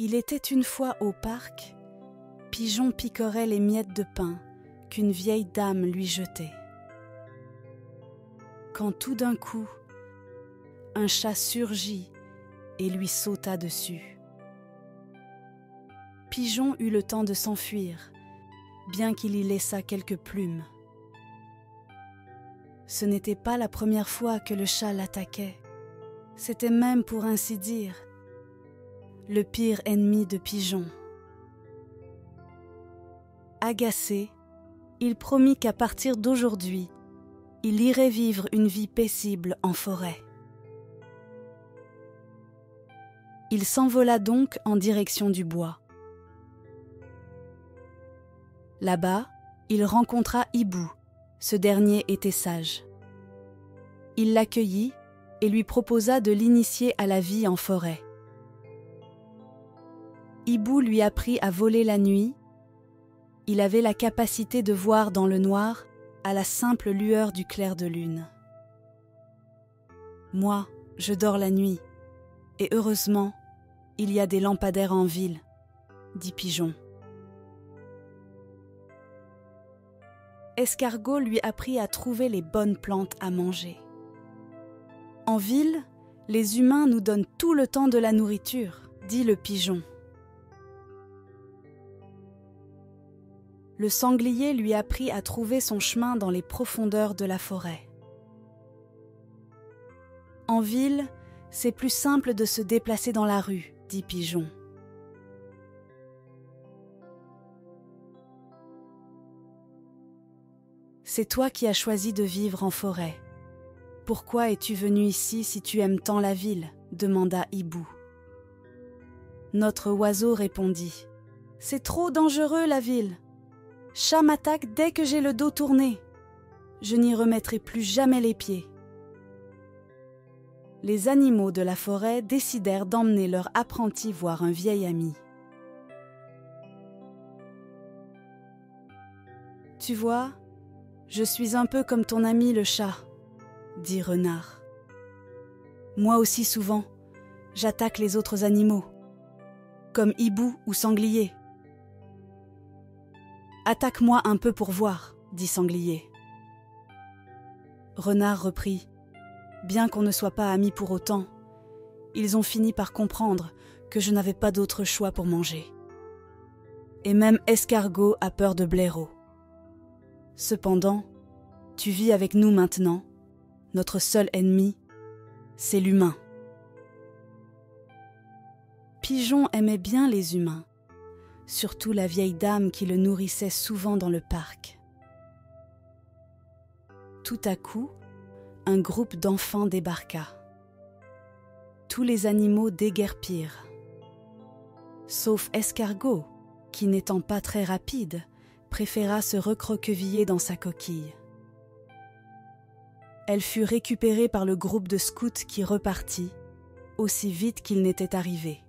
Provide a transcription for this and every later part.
Il était une fois au parc, Pigeon picorait les miettes de pain qu'une vieille dame lui jetait. Quand tout d'un coup, un chat surgit et lui sauta dessus. Pigeon eut le temps de s'enfuir, bien qu'il y laissât quelques plumes. Ce n'était pas la première fois que le chat l'attaquait. C'était même, pour ainsi dire, le pire ennemi de Pigeon. Agacé, il promit qu'à partir d'aujourd'hui, il irait vivre une vie paisible en forêt. Il s'envola donc en direction du bois. Là-bas, il rencontra Hibou. Ce dernier était sage. Il l'accueillit et lui proposa de l'initier à la vie en forêt. Hibou lui apprit à voler la nuit. Il avait la capacité de voir dans le noir à la simple lueur du clair de lune. « Moi, je dors la nuit, et heureusement, il y a des lampadaires en ville, » dit Pigeon. Escargot lui apprit à trouver les bonnes plantes à manger. En ville, les humains nous donnent tout le temps de la nourriture, dit le pigeon. Le sanglier lui apprit à trouver son chemin dans les profondeurs de la forêt. En ville, c'est plus simple de se déplacer dans la rue, dit Pigeon. C'est toi qui as choisi de vivre en forêt. Pourquoi es-tu venu ici si tu aimes tant la ville ? Demanda Hibou. Notre oiseau répondit. C'est trop dangereux la ville. Chat m'attaque dès que j'ai le dos tourné. Je n'y remettrai plus jamais les pieds. Les animaux de la forêt décidèrent d'emmener leur apprenti voir un vieil ami. Tu vois, je suis un peu comme ton ami le chat, dit Renard. Moi aussi souvent, j'attaque les autres animaux, comme hibou ou sanglier. Attaque-moi un peu pour voir, dit Sanglier. Renard reprit. Bien qu'on ne soit pas amis pour autant, ils ont fini par comprendre que je n'avais pas d'autre choix pour manger. Et même Escargot a peur de blaireaux. Cependant, tu vis avec nous maintenant. Notre seul ennemi, c'est l'humain. Pigeon aimait bien les humains, surtout la vieille dame qui le nourrissait souvent dans le parc. Tout à coup, un groupe d'enfants débarqua. Tous les animaux déguerpirent, sauf Escargot, qui n'étant pas très rapide, préféra se recroqueviller dans sa coquille. Elle fut récupérée par le groupe de scouts qui repartit, aussi vite qu'il n'était arrivé.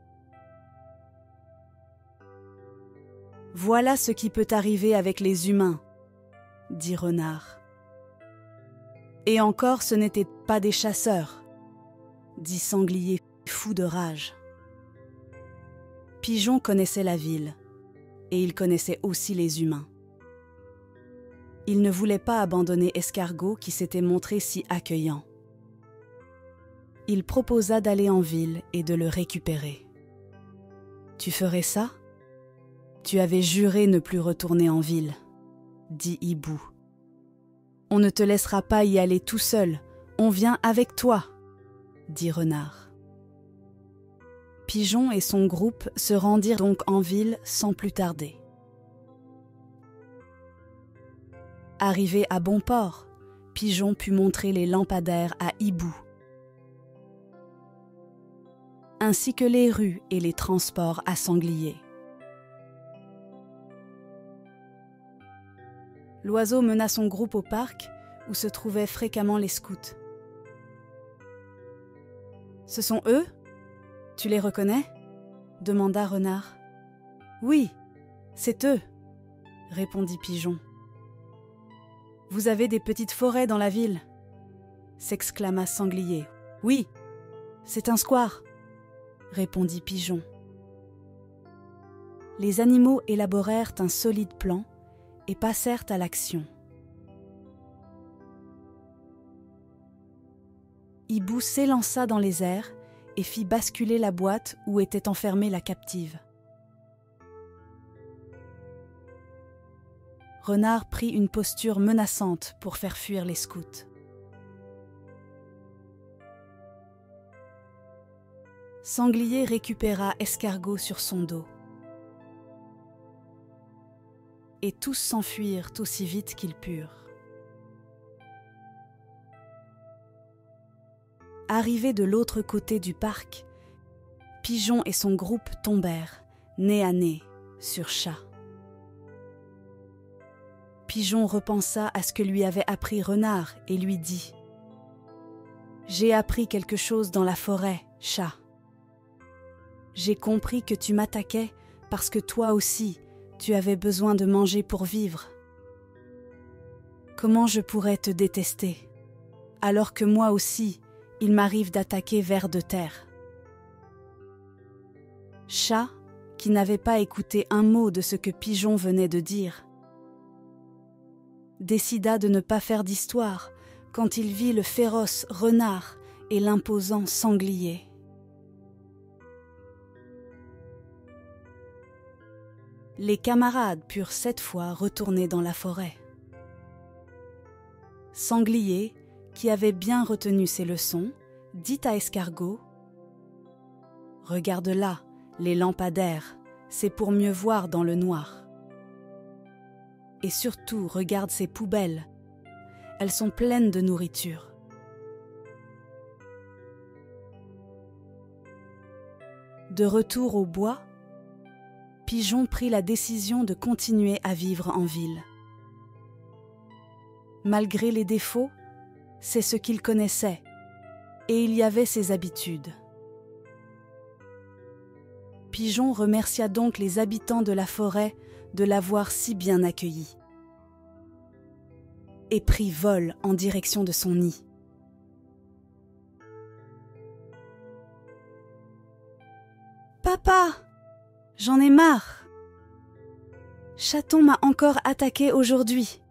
« Voilà ce qui peut arriver avec les humains, » dit Renard. « Et encore ce n'étaient pas des chasseurs, » dit Sanglier, fou de rage. Pigeon connaissait la ville, et il connaissait aussi les humains. Il ne voulait pas abandonner Escargot qui s'était montré si accueillant. Il proposa d'aller en ville et de le récupérer. « Tu ferais ça ? Tu avais juré ne plus retourner en ville, » dit Hibou. « On ne te laissera pas y aller tout seul, on vient avec toi, » dit Renard. Pigeon et son groupe se rendirent donc en ville sans plus tarder. Arrivé à bon port, Pigeon put montrer les lampadaires à Hibou, ainsi que les rues et les transports à Sanglier. L'oiseau mena son groupe au parc où se trouvaient fréquemment les scouts. « Ce sont eux ? Tu les reconnais ? » demanda Renard. « Oui, c'est eux, » répondit Pigeon. « Vous avez des petites forêts dans la ville ?» s'exclama Sanglier. « Oui, c'est un square, » répondit Pigeon. les animaux élaborèrent un solide plan et passèrent à l'action. Hibou s'élança dans les airs et fit basculer la boîte où était enfermée la captive. Renard prit une posture menaçante pour faire fuir les scouts. Sanglier récupéra Escargot sur son dos. Et tous s'enfuirent aussi vite qu'ils purent. Arrivés de l'autre côté du parc, Pigeon et son groupe tombèrent, nez à nez, sur Chat. Pigeon repensa à ce que lui avait appris Renard et lui dit « J'ai appris quelque chose dans la forêt, Chat. J'ai compris que tu m'attaquais parce que toi aussi, tu avais besoin de manger pour vivre. Comment je pourrais te détester, alors que moi aussi, il m'arrive d'attaquer vers de terre. » Chat, qui n'avait pas écouté un mot de ce que Pigeon venait de dire, décida de ne pas faire d'histoire quand il vit le féroce Renard et l'imposant Sanglier. Les camarades purent cette fois retourner dans la forêt. Sanglier, qui avait bien retenu ses leçons, dit à Escargot « Regarde là, les lampadaires, c'est pour mieux voir dans le noir. Et surtout, regarde ces poubelles, elles sont pleines de nourriture. » De retour au bois, Pigeon prit la décision de continuer à vivre en ville. Malgré les défauts, c'est ce qu'il connaissait, et il y avait ses habitudes. Pigeon remercia donc les habitants de la forêt de l'avoir si bien accueilli, et prit vol en direction de son nid. « Papa, j'en ai marre. Chaton m'a encore attaqué aujourd'hui, »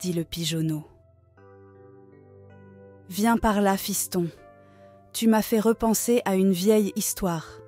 dit le pigeonneau. « Viens par là, fiston. Tu m'as fait repenser à une vieille histoire.